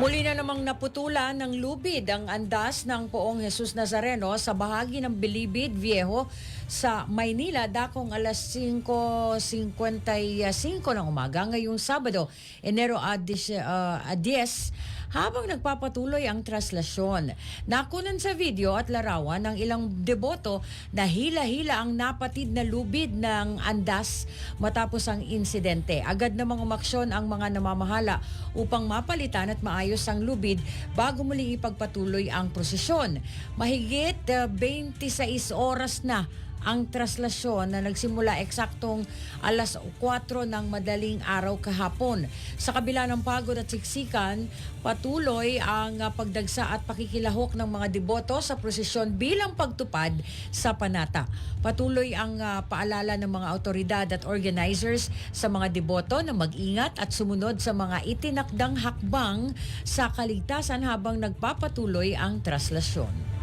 Muli na namang naputulan ng lubid ang andas ng Poong Jesus Nazareno sa bahagi ng Bilibid Viejo sa Maynila dakong alas 5:55 ng umaga ngayong Sabado, Enero 10, habang nagpapatuloy ang traslasyon. Nakunan sa video at larawan ng ilang deboto na hila-hila ang napatid na lubid ng andas matapos ang insidente. Agad namang umaksyon ang mga namamahala upang mapalitan at maayos ang lubid bago muling ipagpatuloy ang prosesyon. Mahigit 26 oras na ang traslasyon na nagsimula eksaktong alas 4 ng madaling araw kahapon. Sa kabila ng pagod at siksikan, patuloy ang pagdagsa at pakikilahok ng mga deboto sa prosesyon bilang pagtupad sa panata. Patuloy ang paalala ng mga otoridad at organizers sa mga deboto na mag-ingat at sumunod sa mga itinakdang hakbang sa kaligtasan habang nagpapatuloy ang traslasyon.